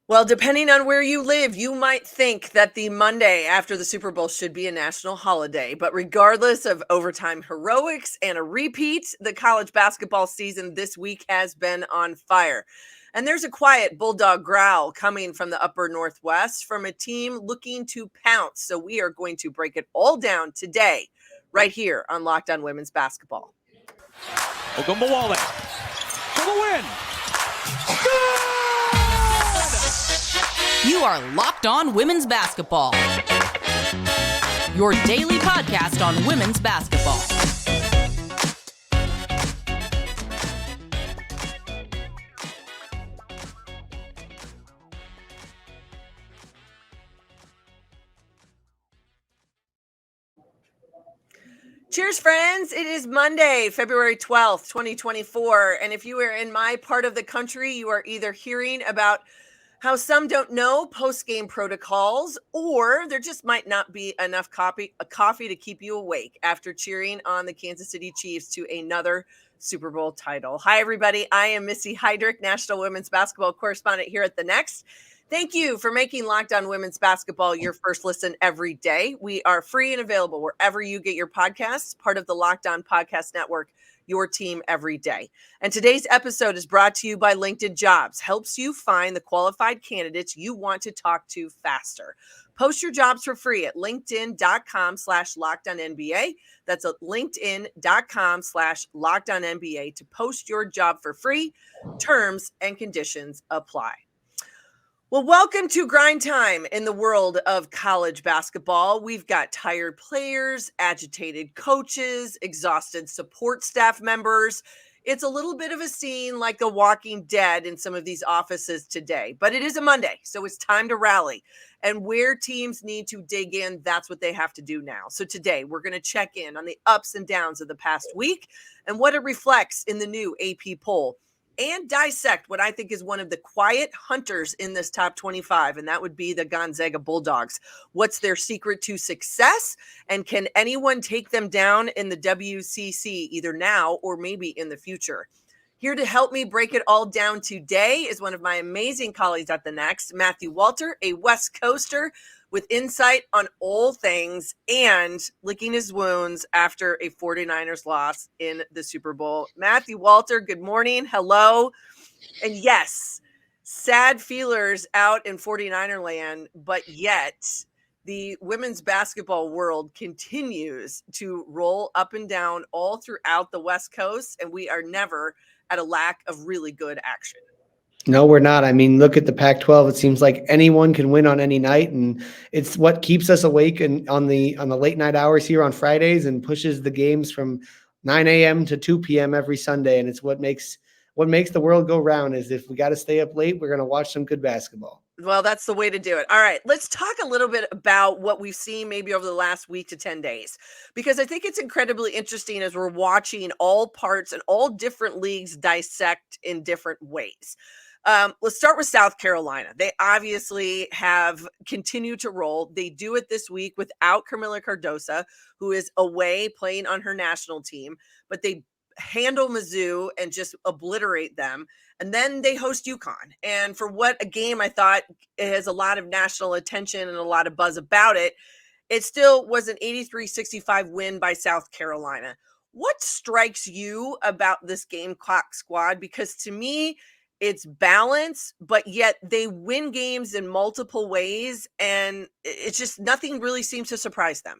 Well, depending on where you live, you might think that the Monday after the Super Bowl should be a national holiday. But regardless of overtime heroics and a repeat, the college basketball season this week has been on fire. And there's a quiet bulldog growl coming from the upper Northwest from a team looking to pounce. So we are going to break it all down today, right here on Locked On Women's Basketball. Ogunbowale for the win. You are Locked On Women's Basketball, your daily podcast on women's basketball. Cheers, friends. It is Monday, February 12th, 2024. And if you are in my part of the country, you are either hearing about how some don't know post-game protocols, or there just might not be enough coffee to keep you awake after cheering on the Kansas City Chiefs to another Super Bowl title. Hi, everybody. I am Missy Heidrick, National Women's Basketball Correspondent here at The Next. Thank you for making Locked On Women's Basketball your first listen every day. We are free and available wherever you get your podcasts, part of the Locked On Podcast Network, your team every day. And today's episode is brought to you by LinkedIn Jobs. Helps you find the qualified candidates you want to talk to faster. Post your jobs for free at linkedin.com/LockedOnNBA. That's at linkedin.com/LockedOnNBA to post your job for free. Terms and conditions apply. Well, welcome to grind time in the world of college basketball. We've got tired players, agitated coaches, exhausted support staff members. It's a little bit of a scene like The Walking Dead in some of these offices today, but it is a Monday, so it's time to rally. And where teams need to dig in, that's what they have to do now. So today we're going to check in on the ups and downs of the past week and what it reflects in the new AP poll, and dissect what I think is one of the quiet hunters in this top 25, and that would be the Gonzaga Bulldogs. What's their secret to success, and can anyone take them down in the WCC either now or maybe in the future? Here to help me break it all down today is one of my amazing colleagues at The Next, Matthew Walter, a West Coaster with insight on all things and licking his wounds after a 49ers loss in the Super Bowl. Matthew Walter, good morning. Hello. And yes, sad feelers out in 49er land, but yet the women's basketball world continues to roll up and down all throughout the West Coast, and we are never at a lack of really good action. No, we're not. I mean, look at the Pac-12. It seems like anyone can win on any night, and it's what keeps us awake and on the late night hours here on Fridays and pushes the games from 9 a.m. to 2 p.m. every Sunday. And it's what makes the world go round. Is if we got to stay up late, we're going to watch some good basketball. Well, that's the way to do it. All right, let's talk a little bit about what we've seen maybe over the last week to 10 days, because I think it's incredibly interesting as we're watching all parts and all different leagues dissect in different ways. Let's start with South Carolina. They obviously have continued to roll. They do it this week without Camila Cardoso, who is away playing on her national team, but they handle Mizzou and just obliterate them. And then they host UConn. And for what a game I thought it has a lot of national attention and a lot of buzz about it, it still was an 83-65 win by South Carolina. What strikes you about this Gamecock squad? Because to me, it's balance, but yet they win games in multiple ways, and it's just nothing really seems to surprise them.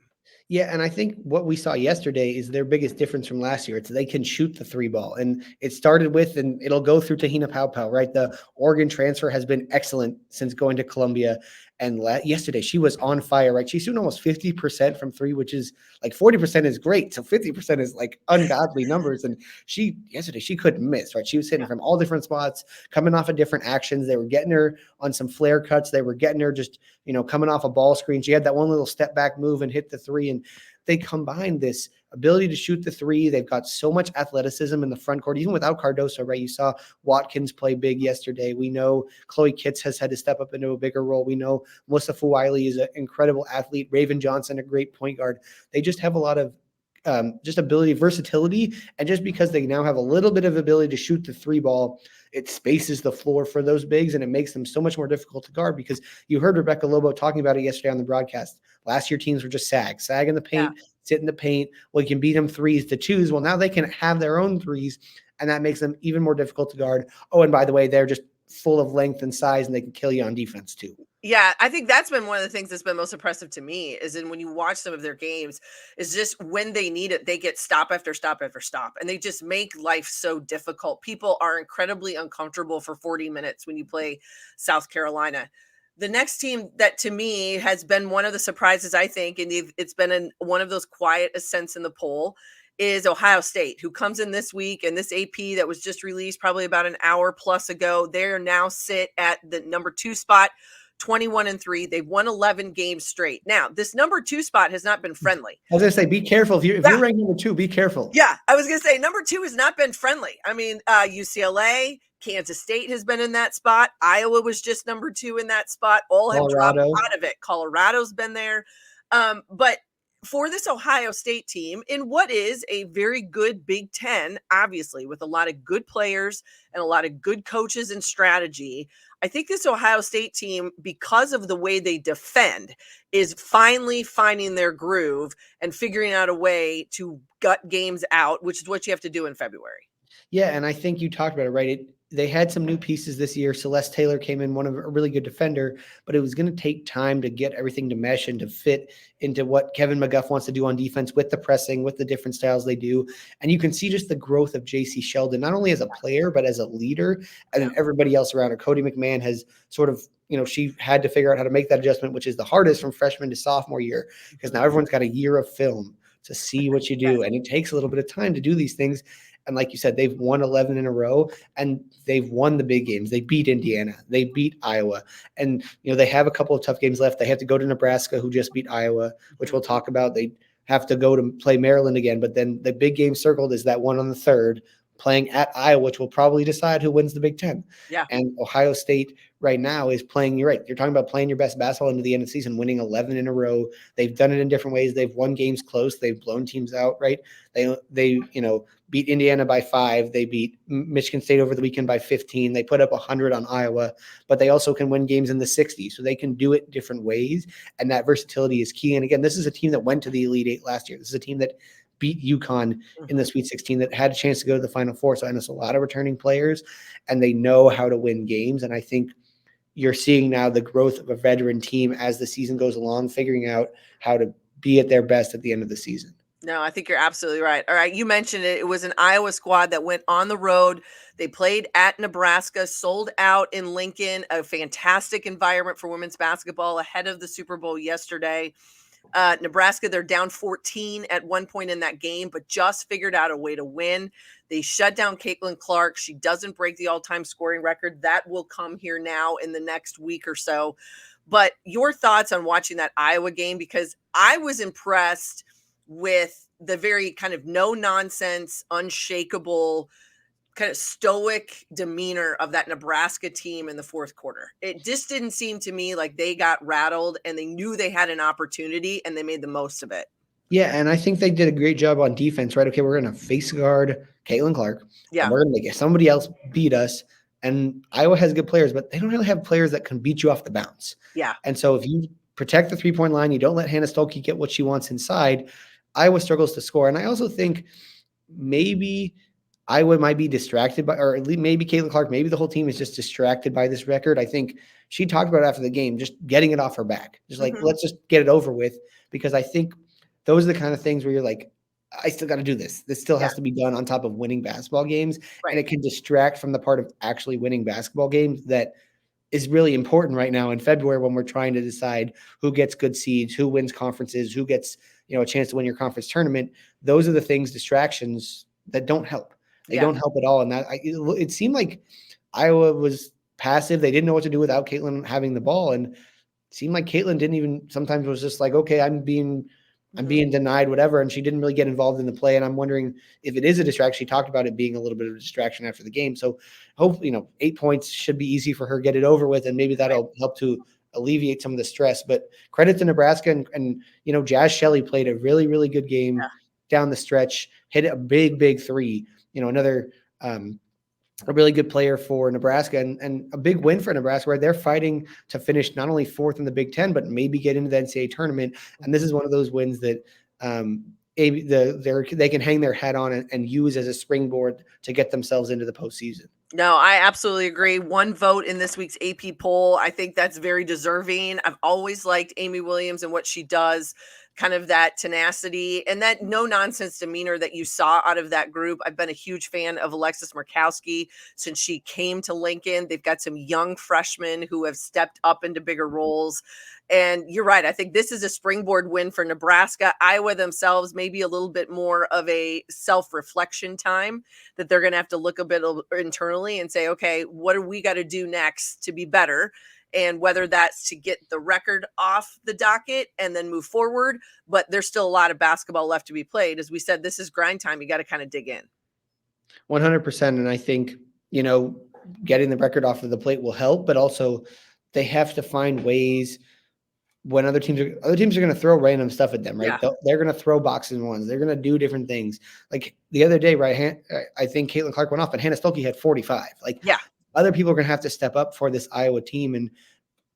Yeah, and I think what we saw yesterday is their biggest difference from last year. It's they can shoot the three ball, and it started with, and it'll go through Tahina Paopao, right? The Oregon transfer has been excellent since going to Columbia, and yesterday she was on fire, right? She's shooting almost 50% from three, which is like 40% is great. So 50% is like ungodly numbers, and yesterday she couldn't miss, right? She was hitting from all different spots, coming off of different actions. They were getting her on some flare cuts. They were getting her just, coming off a ball screen. She had that one little step back move and hit the three, and they combined this ability to shoot the three. They've got so much athleticism in the front court, even without Cardoso, right? You saw Watkins play big yesterday. We know Chloe Kitts has had to step up into a bigger role. We know Melissa Fuwiley is an incredible athlete. Raven Johnson, a great point guard. They just have a lot of just ability, versatility, and just because they now have a little bit of ability to shoot the three ball, it spaces the floor for those bigs, and it makes them so much more difficult to guard because you heard Rebecca Lobo talking about it yesterday on the broadcast. Last year, teams were just sag in the paint, sit in the paint. Well, you can beat them threes to twos. Well, now they can have their own threes, and that makes them even more difficult to guard. Oh, and by the way, they're just full of length and size, and they can kill you on defense too. Yeah, I think that's been one of the things that's been most impressive to me is in when you watch some of their games is just when they need it, they get stop after stop after stop, and they just make life so difficult. People are incredibly uncomfortable for 40 minutes when you play South Carolina. The next team that to me has been one of the surprises, I think, and it's been one of those quiet ascents in the poll is Ohio State, who comes in this week, and this AP that was just released probably about an hour plus ago, they're now sit at the number 2 spot, 21-3. They've won 11 games straight. Now, this number 2 spot has not been friendly. I was going to say, be careful. If you're ranked number 2, be careful. Yeah, I was going to say number 2 has not been friendly. I mean, UCLA, Kansas State has been in that spot. Iowa was just number 2 in that spot. All have dropped out of it. Colorado's been there. But for this Ohio State team, in what is a very good Big Ten, obviously, with a lot of good players and a lot of good coaches and strategy, I think this Ohio State team, because of the way they defend, is finally finding their groove and figuring out a way to gut games out, which is what you have to do in February. Yeah, and I think you talked about it, right? They had some new pieces this year. Celeste Taylor came in, a really good defender, but it was going to take time to get everything to mesh and to fit into what Kevin McGuff wants to do on defense with the pressing, with the different styles they do. And you can see just the growth of JC Sheldon, not only as a player, but as a leader, and then everybody else around her. Cody McMahon has sort of, she had to figure out how to make that adjustment, which is the hardest from freshman to sophomore year, because now everyone's got a year of film to see what you do. And it takes a little bit of time to do these things. And like you said, they've won 11 in a row, and they've won the big games. They beat Indiana. They beat Iowa. And, they have a couple of tough games left. They have to go to Nebraska, who just beat Iowa, which we'll talk about. They have to go to play Maryland again. But then the big game circled is that one on the 3rd, playing at Iowa, which will probably decide who wins the Big Ten. Yeah. And Ohio State right now is playing, you're right, you're talking about playing your best basketball into the end of the season, winning 11 in a row. They've done it in different ways. They've won games close. They've blown teams out, right? They beat Indiana by 5. They beat Michigan State over the weekend by 15. They put up 100 on Iowa, but they also can win games in the 60s. So they can do it different ways, and that versatility is key. And again, this is a team that went to the Elite 8 last year. This is a team that beat UConn in the Sweet 16, that had a chance to go to the Final Four. So I know it's a lot of returning players, and they know how to win games. And I think you're seeing now the growth of a veteran team as the season goes along, figuring out how to be at their best at the end of the season. No, I think you're absolutely right. All right, you mentioned it. It was an Iowa squad that went on the road. They played at Nebraska, sold out in Lincoln, a fantastic environment for women's basketball ahead of the Super Bowl yesterday. Nebraska, they're down 14 at one point in that game, but just figured out a way to win. They shut down Caitlin Clark. She doesn't break the all-time scoring record. That will come here now in the next week or so. But your thoughts on watching that Iowa game, because I was impressed with the very kind of no-nonsense, unshakable, kind of stoic demeanor of that Nebraska team in the fourth quarter. It just didn't seem to me like they got rattled, and they knew they had an opportunity and they made the most of it. Yeah, and I think they did a great job on defense, right? Okay, we're going to face guard Caitlin Clark. Yeah. And we're going to make somebody else beat us. And Iowa has good players, but they don't really have players that can beat you off the bounce. Yeah. And so if you protect the three-point line, you don't let Hannah Stolke get what she wants inside, Iowa struggles to score. And I also think maybe Iowa might be distracted by, or at least maybe Caitlin Clark, maybe the whole team is just distracted by this record. I think she talked about it after the game, just getting it off her back. Just like, let's just get it over with, because I think those are the kind of things where you're like, I still got to do this. This still has to be done on top of winning basketball games. Right. And it can distract from the part of actually winning basketball games that is really important right now in February, when we're trying to decide who gets good seeds, who wins conferences, who gets, a chance to win your conference tournament. Those are the things, distractions that don't help. They don't help at all. And that it seemed like Iowa was passive. They didn't know what to do without Caitlin having the ball. And it seemed like Caitlin didn't even, sometimes was just like, okay, I'm being denied whatever. And she didn't really get involved in the play. And I'm wondering if it is a distraction. She talked about it being a little bit of a distraction after the game. So hopefully, 8 points should be easy for her, get it over with. And maybe that'll help to alleviate some of the stress. But credit to Nebraska and Jazz Shelley played a really, really good game. down the stretch, hit a big three. Another a really good player for Nebraska and a big win for Nebraska, where they're fighting to finish not only fourth in the Big Ten, but maybe get into the NCAA tournament. And this is one of those wins that they can hang their hat on and use as a springboard to get themselves into the postseason. No, I absolutely agree. One vote in this week's AP poll. I think that's very deserving. I've always liked Amy Williams and what she does, kind of that tenacity and that no-nonsense demeanor that you saw out of that group. I've been a huge fan of Alexis Murkowski since she came to Lincoln. They've got some young freshmen who have stepped up into bigger roles. And you're right. I think this is a springboard win for Nebraska. Iowa themselves, maybe a little bit more of a self-reflection time that they're going to have to look a bit internally and say, okay, what do we got to do next to be better? And whether that's to get the record off the docket and then move forward, but there's still a lot of basketball left to be played. As we said, this is grind time. You got to kind of dig in. 100%. And I think, getting the record off of the plate will help, but also they have to find ways when other teams are going to throw random stuff at them, right? Yeah. They're going to throw boxes and ones. They're going to do different things. Like the other day, right? I think Caitlin Clark went off, but Hannah Stolke had 45. Other people are going to have to step up for this Iowa team and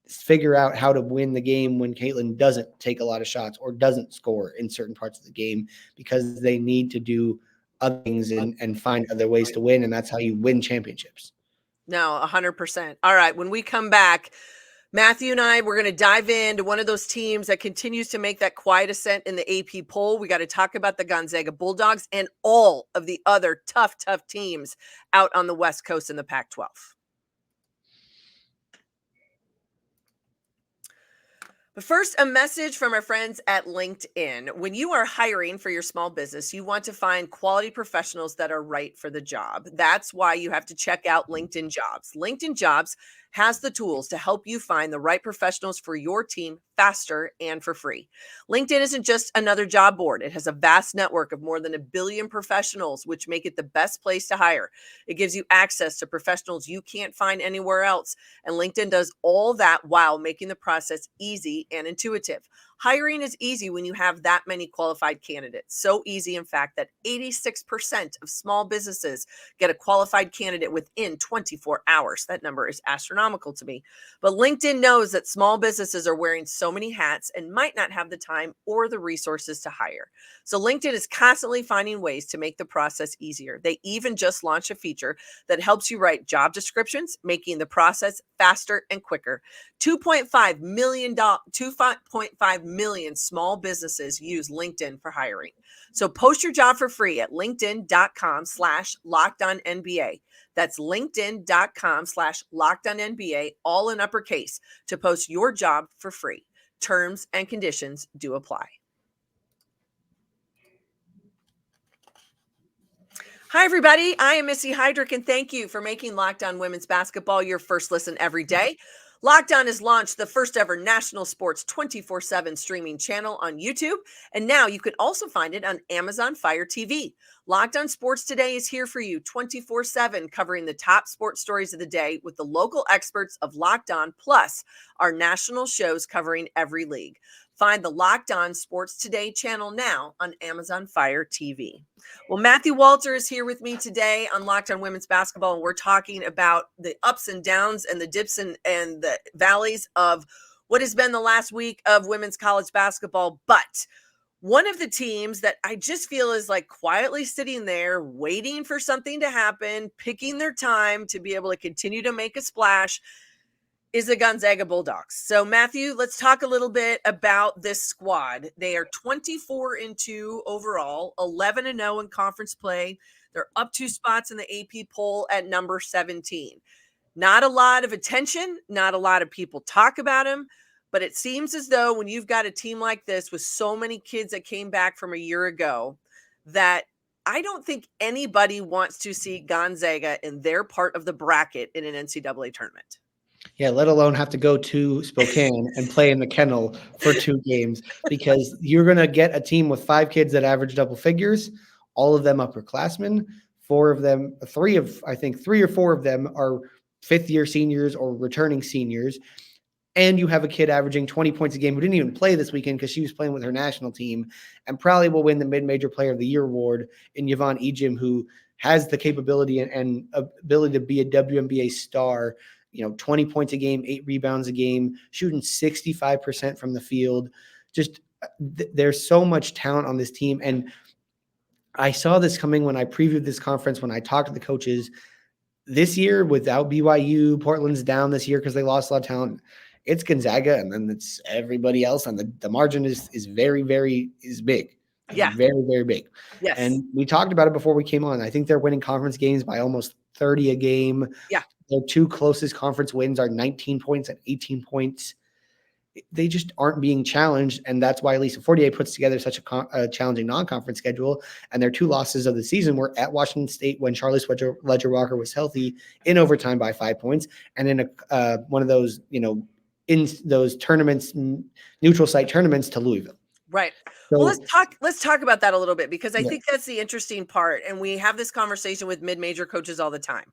figure out how to win the game when Caitlin doesn't take a lot of shots or doesn't score in certain parts of the game, because they need to do other things and find other ways to win. And that's how you win championships. No, 100%. All right. When we come back, Matthew and I, we're going to dive into one of those teams that continues to make that quiet ascent in the AP poll. We got to talk about the Gonzaga Bulldogs and all of the other tough teams out on the West Coast in the Pac-12. But first, a message from our friends at LinkedIn. When you are hiring for your small business, you want to find quality professionals that are right for the job. That's why you have to check out LinkedIn Jobs. LinkedIn Jobs has the tools to help you find the right professionals for your team faster and for free. LinkedIn isn't just another job board. It has a vast network of more than 1 billion professionals, which make it the best place to hire. It gives you access to professionals you can't find anywhere else. And LinkedIn does all that while making the process easy and intuitive. Hiring is easy when you have that many qualified candidates. So easy, in fact, that 86% of small businesses get a qualified candidate within 24 hours. That number is astronomical to me. But LinkedIn knows that small businesses are wearing so many hats and might not have the time or the resources to hire. So LinkedIn is constantly finding ways to make the process easier. They even just launched a feature that helps you write job descriptions, making the process faster and quicker. 2.5 million small businesses use LinkedIn for hiring. So post your job for free at linkedin.com/LockedOnNBA. That's linkedin.com/LockedOnNBA, all in uppercase, to post your job for free. Terms and conditions do apply. Hi, everybody. I am Missy Heidrick, and thank you for making Locked On Women's Basketball your first listen every day. Locked On has launched the first ever national sports 24/7 streaming channel on YouTube, and now you can also find it on Amazon Fire TV. Locked On Sports Today is here for you 24/7, covering the top sports stories of the day with the local experts of Locked On, plus our national shows covering every league. Find the Locked On Sports Today channel now on Amazon Fire TV. Well, Matthew Walter is here with me today on Locked On Women's Basketball, and we're talking about the ups and downs and the dips and the valleys of what has been the last week of women's college basketball. But one of the teams that I just feel is like quietly sitting there waiting for something to happen, picking their time to be able to continue to make a splash, is the Gonzaga Bulldogs. So Matthew, let's talk a little bit about this squad. They are 24-2 overall, 11-0 in conference play. They're up 2 spots in the AP poll at number 17. Not a lot of attention, not a lot of people talk about them, but it seems as though when you've got a team like this with so many kids that came back from a year ago, that I don't think anybody wants to see Gonzaga in their part of the bracket in an NCAA tournament. Yeah, let alone have to go to Spokane and play in the kennel for 2 games, because you're going to get a team with 5 kids that average double figures, all of them upperclassmen. 3 or 4 of them are 5th-year seniors or returning seniors. And you have a kid averaging 20 points a game who didn't even play this weekend because she was playing with her national team and probably will win the Mid-Major Player of the Year award in Yvonne Ejim, who has the capability and ability to be a WNBA star. 20 points a game, 8 rebounds a game, shooting 65% from the field. Just there's so much talent on this team. And I saw this coming when I previewed this conference, when I talked to the coaches. This year, without BYU, Portland's down this year because they lost a lot of talent. It's Gonzaga, and then it's everybody else, and the margin is very, very big. Yeah. Very, very big. Yes. And we talked about it before we came on. I think they're winning conference games by almost 30 a game. Yeah. Their 2 closest conference wins are 19 points and 18 points. They just aren't being challenged, and that's why Lisa Fortier puts together such a challenging non-conference schedule. And their 2 losses of the season were at Washington State when Charlotte Ledger-Walker was healthy in overtime by 5 points, and in one of those, in those tournaments, neutral site tournaments, to Louisville. Right. So, well, let's talk about that a little bit, because I think that's the interesting part. And we have this conversation with mid-major coaches all the time,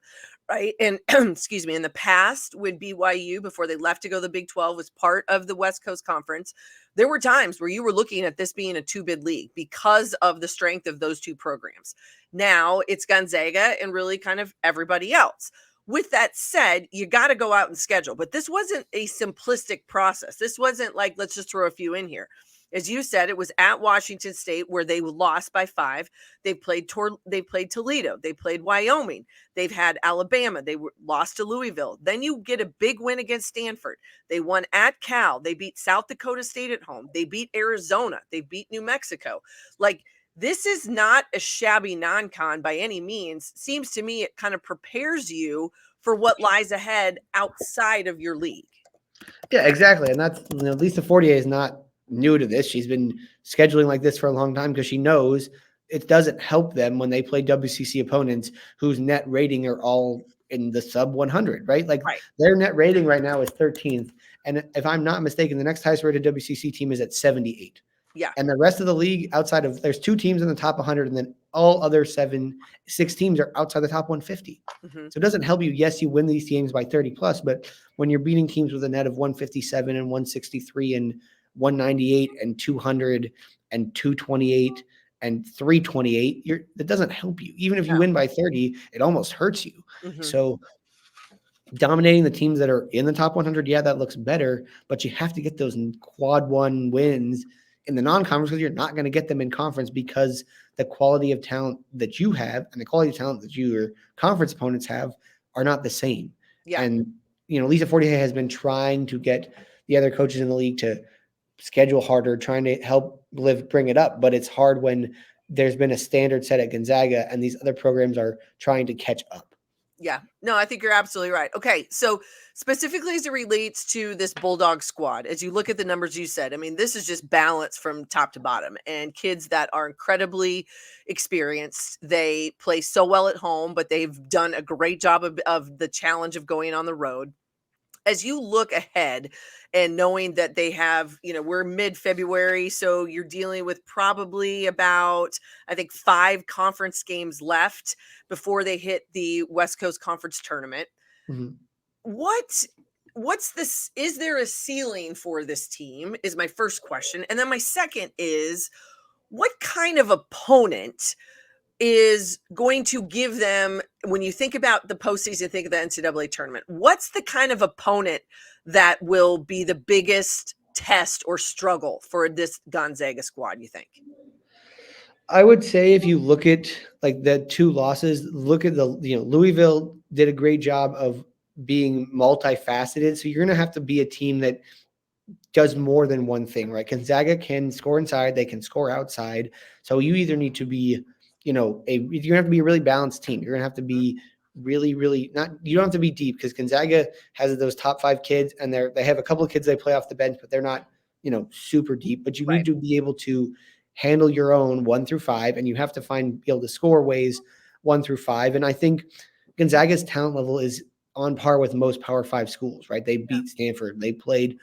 right? And excuse me, in the past, when BYU, before they left to go to the Big 12, was part of the West Coast Conference, there were times where you were looking at this being a 2-bid league because of the strength of those 2 programs. Now it's Gonzaga and really kind of everybody else. With that said, you got to go out and schedule. But this wasn't a simplistic process. This wasn't like, let's just throw a few in here. As you said, it was at Washington State, where they lost by 5. They played Toledo. They played Wyoming. They've had Alabama. They lost to Louisville. Then you get a big win against Stanford. They won at Cal. They beat South Dakota State at home. They beat Arizona. They beat New Mexico. Like, this is not a shabby non-con by any means. Seems to me it kind of prepares you for what lies ahead outside of your league. Yeah, exactly. And that's, Lisa Fortier is not new to this. She's been scheduling like this for a long time because she knows it doesn't help them when they play WCC opponents whose net rating are all in the sub 100, right? Like, their net rating right now is 13th. And if I'm not mistaken, the next highest rated WCC team is at 78. Yeah. And the rest of the league, outside of, there's 2 teams in the top 100, and then all other 6 teams are outside the top 150. Mm-hmm. So it doesn't help you. Yes, you win these games by 30 plus, but when you're beating teams with a net of 157 and 163 and 198 and 200 and 228 and 328, that doesn't help you. Even if you win by 30, it almost hurts you. Mm-hmm. So dominating the teams that are in the top 100, yeah, that looks better, but you have to get those quad 1 wins in the non-conference, because you're not going to get them in conference, because the quality of talent that you have and the quality of talent that your conference opponents have are not the same. Yeah. And, Lisa Fortier has been trying to get the other coaches in the league to schedule harder, trying to help bring it up. But it's hard when there's been a standard set at Gonzaga and these other programs are trying to catch up. Yeah, no, I think you're absolutely right. Okay, so specifically as it relates to this Bulldog squad, as you look at the numbers you said, I mean, this is just balance from top to bottom, and kids that are incredibly experienced. They play so well at home, but they've done a great job of the challenge of going on the road. As you look ahead and knowing that they have, we're mid-February, so you're dealing with probably about, I think, 5 conference games left before they hit the West Coast Conference tournament. Mm-hmm. What's this? Is there a ceiling for this team is my first question. And then my second is, what kind of opponent is going to give them, when you think about the postseason, think of the NCAA tournament, what's the kind of opponent that will be the biggest test or struggle for this Gonzaga squad, you think? I would say if you look at like the 2 losses, look at Louisville did a great job of being multifaceted. So you're going to have to be a team that does more than one thing, right? Gonzaga can score inside, they can score outside. So you either need to be you're going to have to be a really balanced team. You're going to have to be really, really you don't have to be deep, because Gonzaga has those top 5 kids, and they have a couple of kids they play off the bench, but they're not, super deep. But you need to be able to handle your own 1 through 5, and you have to be able to score ways 1 through 5. And I think Gonzaga's talent level is on par with most Power 5 schools, right? They beat Stanford. They played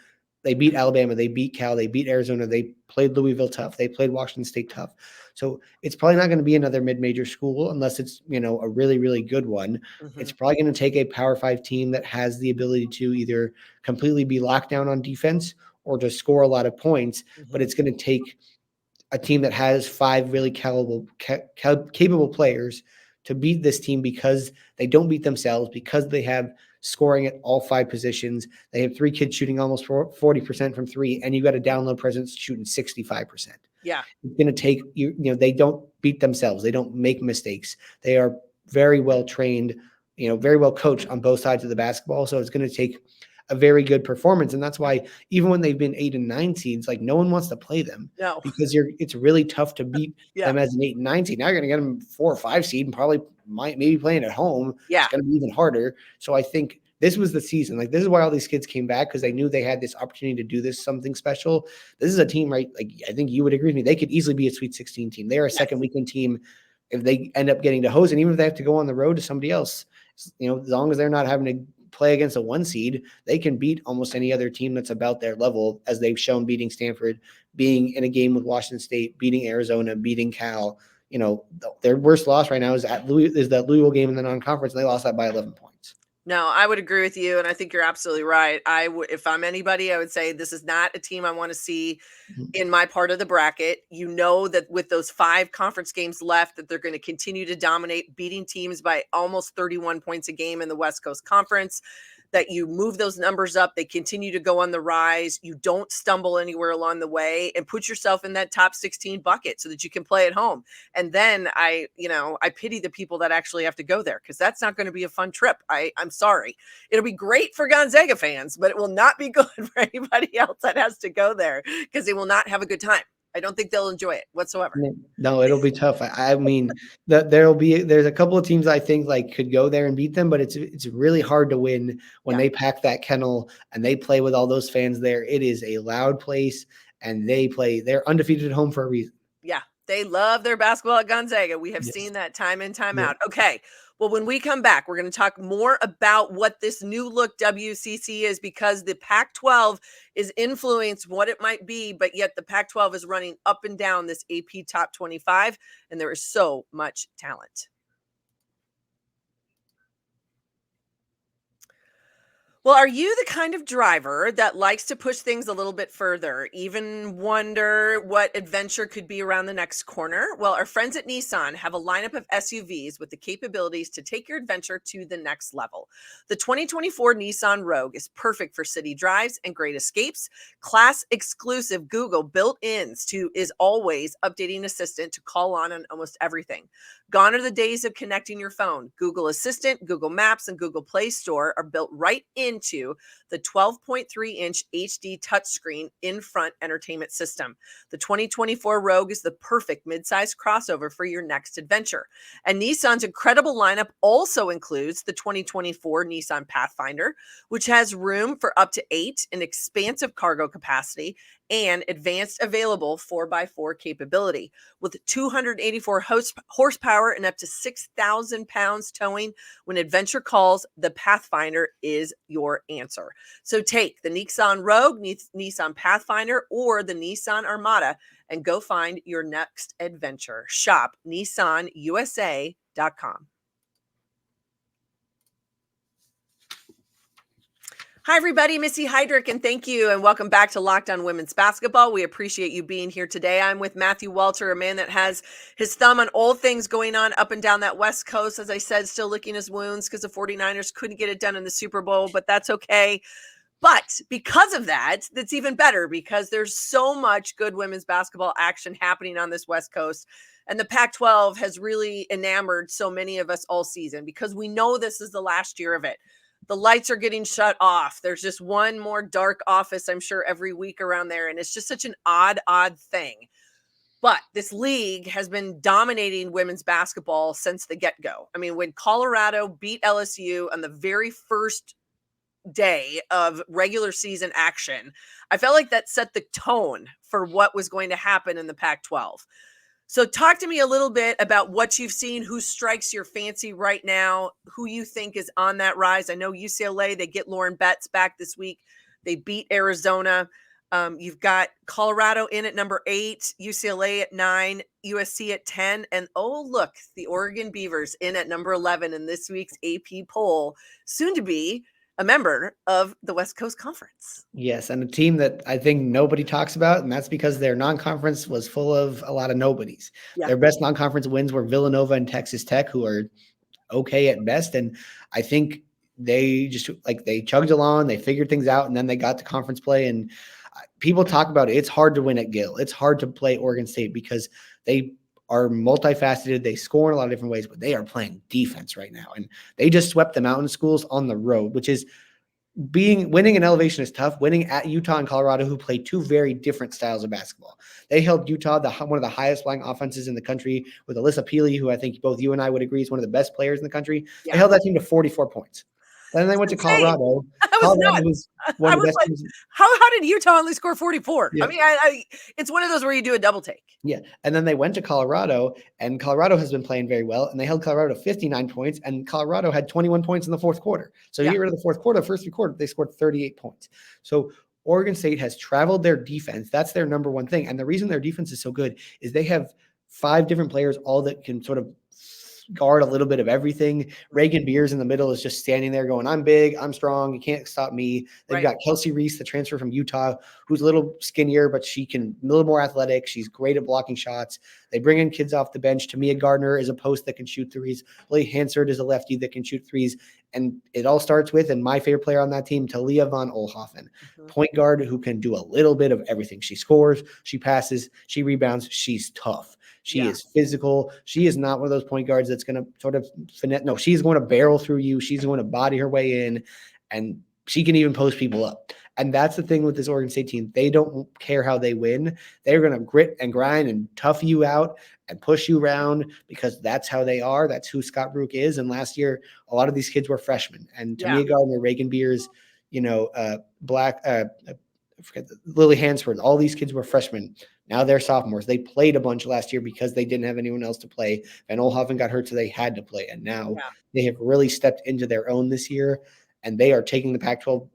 They beat Alabama, they beat Cal, they beat Arizona, they played Louisville tough, they played Washington State tough. So it's probably not going to be another mid-major school unless it's, a really, really good one. Mhm. It's probably going to take a Power 5 team that has the ability to either completely be locked down on defense or to score a lot of points, but it's going to take a team that has 5 really capable players to beat this team because they don't beat themselves, because they have scoring at all 5 positions. They have 3 kids shooting almost 40% from 3, and you got a down low presence shooting 65%. Yeah. It's going to take they don't beat themselves. They don't make mistakes. They are very well trained, very well coached on both sides of the basketball. So it's going to take a very good performance. And that's why even when they've been 8 and 9 seeds, like no one wants to play them No. because it's really tough to beat Yeah. them as an 8 and 9 seed. Now you're going to get them 4 or 5 seed and probably maybe playing at home. Yeah. It's going to be even harder. So I think this was the season. Like, this is why all these kids came back, because they knew they had this opportunity to do something special. This is a team, right? Like, I think you would agree with me. They could easily be a Sweet 16 team. They're a second weekend team if they end up getting to host, and even if they have to go on the road to somebody else, as long as they're not having to play against a 1 seed, they can beat almost any other team that's about their level, as they've shown beating Stanford, being in a game with Washington State, beating Arizona, beating Cal. Their worst loss right now is that Louisville game in the non-conference, and they lost that by 11 points. No, I would agree with you, and I think you're absolutely right. If I'm anybody, I would say this is not a team I want to see in my part of the bracket. You know that with those 5 conference games left, that they're going to continue to dominate, beating teams by almost 31 points a game in the West Coast Conference. That you move those numbers up, they continue to go on the rise. You don't stumble anywhere along the way, and put yourself in that top 16 bucket so that you can play at home. And then I pity the people that actually have to go there, because that's not going to be a fun trip. I'm sorry. It'll be great for Gonzaga fans, but it will not be good for anybody else that has to go there, because they will not have a good time. I don't think they'll enjoy it whatsoever. No, it'll be tough. I mean, there's a couple of teams I think like could go there and beat them, but it's really hard to win when they pack that kennel and they play with all those fans there. It is a loud place, and they're undefeated at home for a reason. Yeah, they love their basketball at Gonzaga. We have seen that time in, time out. Okay. Well, when we come back, we're going to talk more about what this new look WCC is, because the Pac-12 is influenced what it might be, but yet the Pac-12 is running up and down this AP Top 25, and there is so much talent. Well, are you the kind of driver that likes to push things a little bit further, even wonder what adventure could be around the next corner? Well, our friends at Nissan have a lineup of SUVs with the capabilities to take your adventure to the next level. The 2024 Nissan Rogue is perfect for city drives and great escapes. Class-exclusive Google built-ins is always updating assistant to call on almost everything. Gone are the days of connecting your phone. Google Assistant, Google Maps, and Google Play Store are built right into the 12.3-inch HD touchscreen in-front entertainment system. The 2024 Rogue is the perfect midsize crossover for your next adventure. And Nissan's incredible lineup also includes the 2024 Nissan Pathfinder, which has room for up to 8 in expansive cargo capacity and advanced available 4x4 capability. With 284 horsepower and up to 6,000 pounds towing, when adventure calls, the Pathfinder is your answer. So take the Nissan Rogue, Nissan Pathfinder, or the Nissan Armada and go find your next adventure. Shop nissanusa.com. Hi, everybody. Missy Heidrick, and thank you, and welcome back to Locked On Women's Basketball. We appreciate you being here today. I'm with Matthew Walter, a man that has his thumb on all things going on up and down that West Coast. As I said, still licking his wounds because the 49ers couldn't get it done in the Super Bowl, but that's okay. But because of that, that's even better, because there's so much good women's basketball action happening on this West Coast. And the Pac-12 has really enamored so many of us all season, because we know this is the last year of it. The lights are getting shut off. There's just one more dark office, I'm sure, every week around there. And it's just such an odd thing. But this league has been dominating women's basketball since the get-go. I mean, when Colorado beat LSU on the very first day of regular season action, I felt like that set the tone for what was going to happen in the Pac-12. So talk to me a little bit about what you've seen, who strikes your fancy right now, who you think is on that rise. I know UCLA, they get Lauren Betts back this week. They beat Arizona. You've got Colorado in at number 8, UCLA at 9, USC at 10, and oh, look, the Oregon Beavers in at number 11 in this week's AP poll, soon to be a member of the West Coast Conference. Yes, and a team that I think nobody talks about, and that's because their non-conference was full of a lot of nobodies. Yeah. Their best non-conference wins were Villanova and Texas Tech, who are okay at best, and I think they just they chugged along, they figured things out, and then they got to conference play. And people talk about it. It's hard to win at Gill. It's hard to play Oregon State because they are multifaceted. They score in a lot of different ways, but they are playing defense right now. And they just swept the Mountain Schools on the road, which is winning an elevation is tough. Winning at Utah and Colorado, who play two very different styles of basketball. They held Utah, one of the highest flying offenses in the country, with Alyssa Peely, who I think both you and I would agree is one of the best players in the country. Yeah. They held that team to 44 points. Then they went to Colorado. Colorado was one of the best teams. How did Utah only score 44? Yeah. I mean, it's one of those where you do a double take. Yeah. And then they went to Colorado, and Colorado has been playing very well, and they held Colorado to 59 points, and Colorado had 21 points in the fourth quarter. So you get rid of the fourth quarter, first three quarters, they scored 38 points. So Oregon State has traveled their defense. That's their number one thing. And the reason their defense is so good is they have 5 different players, all that can sort of guard a little bit of everything. Reagan Beers in the middle is just standing there going, I'm big, I'm strong, you can't stop me. They've got Kelsey Reese, the transfer from Utah, who's a little skinnier, but she can a little more athletic. She's great at blocking shots. They bring in kids off the bench. Tamia Gardner is a post that can shoot threes. Lily Hansard is a lefty that can shoot threes. And it all starts with, and my favorite player on that team, Talia von Oelhoffen, point guard who can do a little bit of everything. She scores, she passes, she rebounds, she's tough. She is physical. She is not one of those point guards that's going to sort of finesse. No, she's going to barrel through you. She's going to body her way in, and she can even post people up. And that's the thing with this Oregon State team. They don't care how they win. They're going to grit and grind and tough you out and push you around because that's how they are. That's who Scott Brook is. And last year, a lot of these kids were freshmen. And Tamia Gardner, Reagan Beers, Lily Hansford, all these kids were freshmen. Now they're sophomores. They played a bunch last year because they didn't have anyone else to play. Van Oelhoffen got hurt, so they had to play. And now they have really stepped into their own this year, and they are taking the Pac-12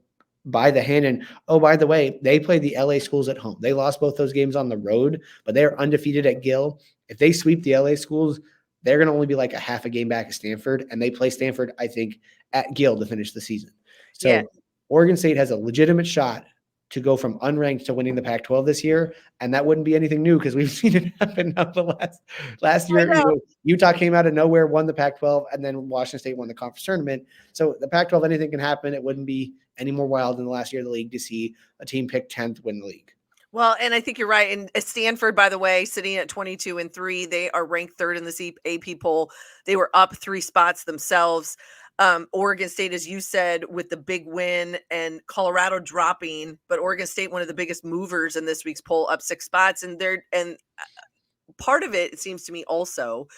by the hand. And, oh, by the way, they played the LA schools at home. They lost both those games on the road, but they're undefeated at Gill. If they sweep the LA schools, they're going to only be like a half a game back at Stanford, and they play Stanford, I think, at Gill to finish the season. So Oregon State has a legitimate shot to go from unranked to winning the Pac-12 this year. And that wouldn't be anything new because we've seen it happen now the last year. Utah came out of nowhere, won the Pac-12, and then Washington State won the conference tournament. So the Pac-12, anything can happen. It wouldn't be any more wild than the last year of the league to see a team pick 10th win the league. Well, and I think you're right. And Stanford, by the way, sitting at 22-3, they are ranked 3rd in the AP poll. They were up 3 spots themselves. Oregon State, as you said, with the big win, and Colorado dropping, but Oregon State, one of the biggest movers in this week's poll, up 6 spots. And part of it seems to me also,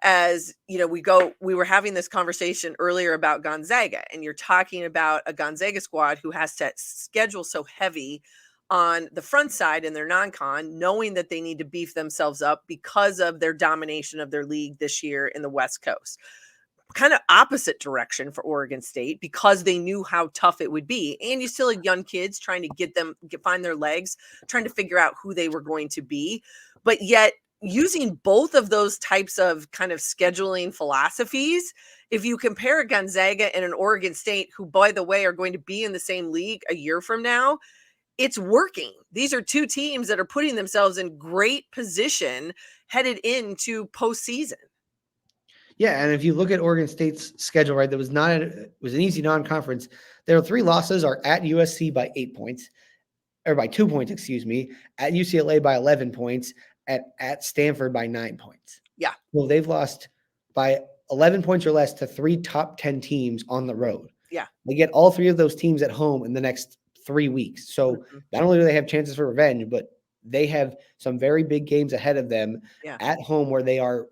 as we were having this conversation earlier about Gonzaga, and you're talking about a Gonzaga squad who has to schedule so heavy on the front side in their non-con, knowing that they need to beef themselves up because of their domination of their league this year in the West Coast. Kind of opposite direction for Oregon State because they knew how tough it would be. And you still had young kids trying to find their legs, trying to figure out who they were going to be. But yet using both of those types of kind of scheduling philosophies, if you compare Gonzaga and an Oregon State, who, by the way, are going to be in the same league a year from now, it's working. These are 2 teams that are putting themselves in great position headed into postseason. Yeah, and if you look at Oregon State's schedule, right, it was an easy non-conference. Their 3 losses are at USC by 8 points, or by 2 points, excuse me, at UCLA by 11 points, at Stanford by 9 points. Yeah. Well, they've lost by 11 points or less to 3 top 10 teams on the road. Yeah. They get all 3 of those teams at home in the next 3 weeks. So not only do they have chances for revenge, but they have some very big games ahead of them at home where they are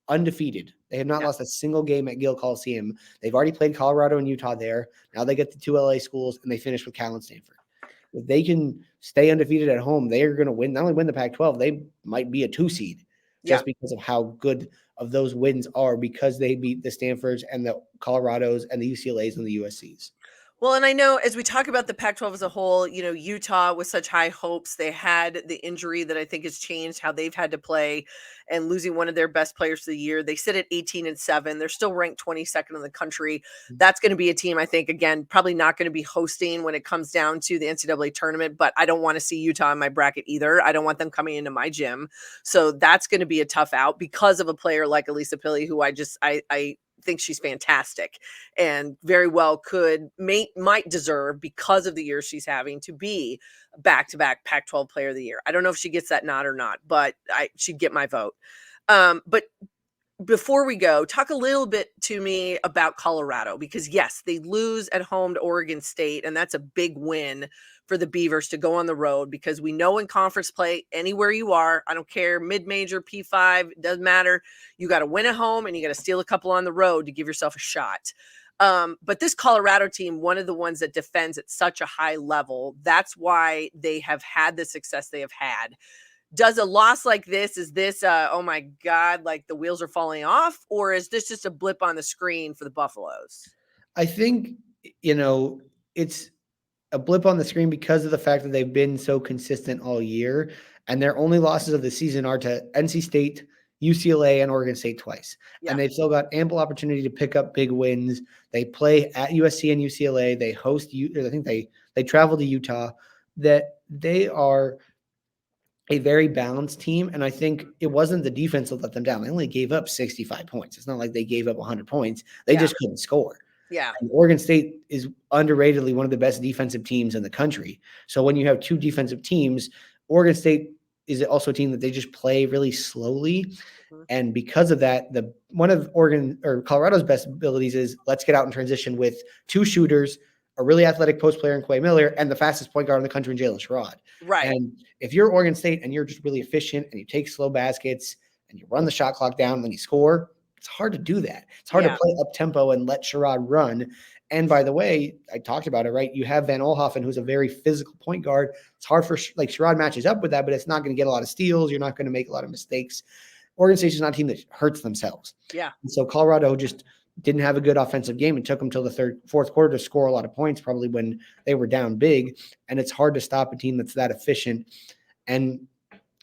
undefeated. They have not lost a single game at Gill Coliseum. They've already played Colorado and Utah there. Now they get the 2 LA schools, and they finish with Cal and Stanford. If they can stay undefeated at home, they are going to win. Not only win the Pac-12, they might be a 2 seed just because of how good of those wins are, because they beat the Stanfords and the Colorados and the UCLAs and the USCs. Well, and I know as we talk about the Pac-12 as a whole, Utah with such high hopes, they had the injury that I think has changed how they've had to play and losing one of their best players of the year. They sit at 18-7. They're still ranked 22nd in the country. That's going to be a team, I think, again, probably not going to be hosting when it comes down to the NCAA tournament, but I don't want to see Utah in my bracket either. I don't want them coming into my gym. So that's going to be a tough out because of a player like Elisa Pili, who I think she's fantastic and very well might deserve, because of the year she's having, to be back-to-back Pac-12 player of the year. I don't know if she gets that nod or not, but she'd get my vote. But before we go, talk a little bit to me about Colorado, because yes, they lose at home to Oregon State, and that's a big win for the Beavers to go on the road, because we know in conference play, anywhere you are, I don't care, mid-major, P5, it doesn't matter. You got to win at home and you got to steal a couple on the road to give yourself a shot. But this Colorado team, one of the ones that defends at such a high level, that's why they have had the success they have had. Does a loss like this, is this, oh my God, like the wheels are falling off, or is this just a blip on the screen for the Buffaloes? I think, it's a blip on the screen because of the fact that they've been so consistent all year, and their only losses of the season are to NC State, UCLA, and Oregon State twice. Yeah. And they've still got ample opportunity to pick up big wins. They play at USC and UCLA. They host I think they travel to Utah. That they are a very balanced team, and I think it wasn't the defense that let them down. They only gave up 65 points. It's not like they gave up 100 points. They just couldn't score. Yeah. And Oregon State is underratedly one of the best defensive teams in the country. So when you have two defensive teams, Oregon State is also a team that they just play really slowly. Mhm. And because of that, one of Colorado's best abilities is let's get out in transition with two shooters, a really athletic post player in Quay Miller, and the fastest point guard in the country in Jalen Sherrod. Right. And if you're Oregon State and you're just really efficient and you take slow baskets and you run the shot clock down and then you score, it's hard to do that. It's hard to play up tempo and let Sherrod run. And by the way, I talked about it, right? You have Van Olhoffen, who's a very physical point guard. It's hard for Sherrod matches up with that, but it's not going to get a lot of steals. You're not going to make a lot of mistakes. Oregon State is not a team that hurts themselves. Yeah. And so Colorado just didn't have a good offensive game. It took them till the fourth quarter to score a lot of points, probably when they were down big. And it's hard to stop a team that's that efficient. And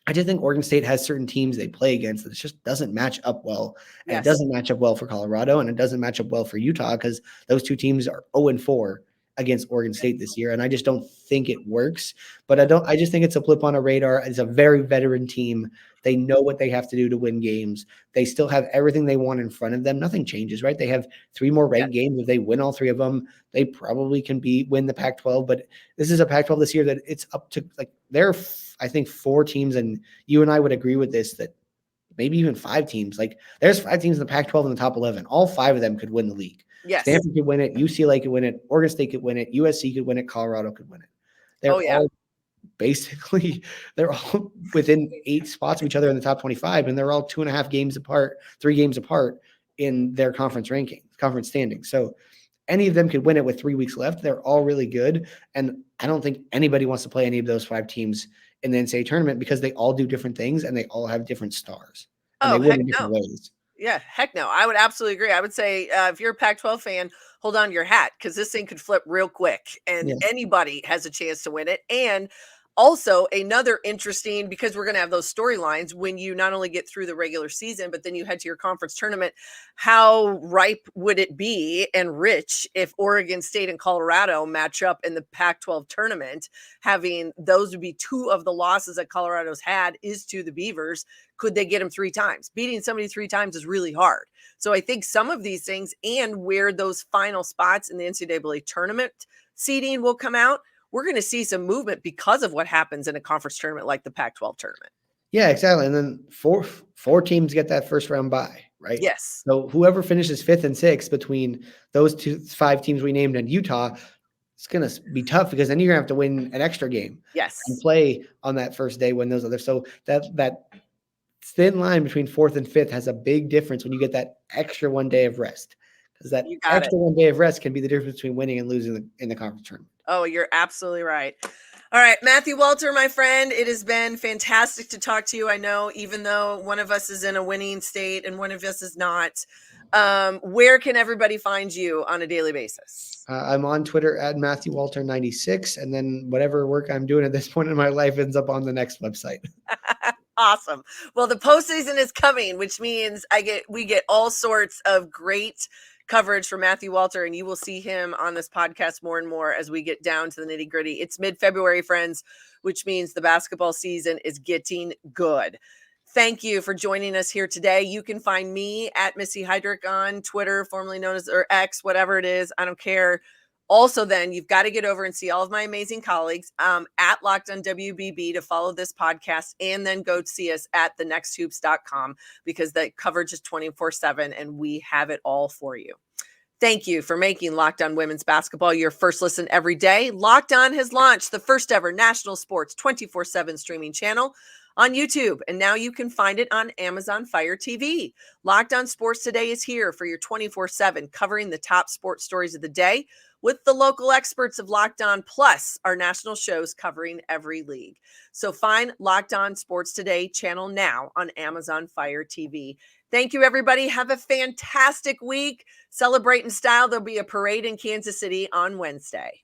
I just think Oregon State has certain teams they play against that just doesn't match up well. And It doesn't match up well for Colorado, and it doesn't match up well for Utah, because those two teams are 0-4 against Oregon State this year. And I just don't think it works. But I just think it's a blip on a radar. It's a very veteran team. They know what they have to do to win games. They still have everything they want in front of them. Nothing changes, right? They have 3 more ranked games. If they win all 3 of them, they probably can win the Pac-12. But this is a Pac-12 this year that it's up to, there are, I think, 4 teams, and you and I would agree with this, that maybe even 5 teams. There's 5 teams in the Pac-12 in the top 11. All 5 of them could win the league. Yes. Stanford could win it. UCLA could win it. Oregon State could win it. USC could win it. Colorado could win it. They're all basically, they're all within 8 spots of each other in the top 25, and they're all 2.5 games apart, 3 games apart in their conference standings. So any of them could win it with 3 weeks left. They're all really good. And I don't think anybody wants to play any of those 5 teams in the NCAA tournament, because they all do different things and they all have different stars. And they win in different ways. Yeah, heck no. I would absolutely agree. I would say if you're a Pac-12 fan, hold on to your hat, because this thing could flip real quick, and anybody has a chance to win it. And also another interesting, because we're going to have those storylines when you not only get through the regular season, but then you head to your conference tournament. How ripe would it be and rich if Oregon State and Colorado match up in the Pac-12 tournament? Having those would be 2 of the losses that Colorado's had is to the Beavers. Could they get them 3 times? Beating somebody 3 times is really hard. So I think some of these things, and where those final spots in the NCAA tournament seeding will come out, we're going to see some movement because of what happens in a conference tournament like the Pac-12 tournament. Yeah, exactly. And then four teams get that first round bye, right? Yes. So whoever finishes 5th and 6th between those 5 teams we named and Utah, it's going to be tough, because then you're going to have to win an extra game. Yes. And play on that first day when those others. So that thin line between 4th and 5th has a big difference when you get that extra 1 day of rest. Because that extra 1 day of rest can be the difference between winning and losing in the conference tournament. Oh, you're absolutely right. All right, Matthew Walter, my friend, it has been fantastic to talk to you. I know even though one of us is in a winning state and one of us is not, Where can everybody find you on a daily basis? I'm on Twitter at Matthew Walter 96, and then whatever work I'm doing at this point in my life ends up on the next website. Awesome. Well, the postseason is coming, which means we get all sorts of great coverage from Matthew Walter, and you will see him on this podcast more and more as we get down to the nitty gritty. It's mid-February, friends, which means the basketball season is getting good. Thank you for joining us here today. You can find me at Missy Heidrick on Twitter, formerly known as, or X, whatever it is. I don't care. Also, then you've got to get over and see all of my amazing colleagues at Locked On WBB to follow this podcast, and then go see us at thenexthoops.com because the coverage is 24/7 and we have it all for you. Thank you for making Locked On Women's Basketball your first listen every day. Locked On has launched the first ever national sports 24/7 streaming channel on YouTube, and now you can find it on Amazon Fire TV. Locked On Sports Today is here for your 24/7, covering the top sports stories of the day with the local experts of Locked On, plus our national shows covering every league. So find Locked On Sports Today channel now on Amazon Fire TV. Thank you, everybody. Have a fantastic week. Celebrate in style. There'll be a parade in Kansas City on Wednesday.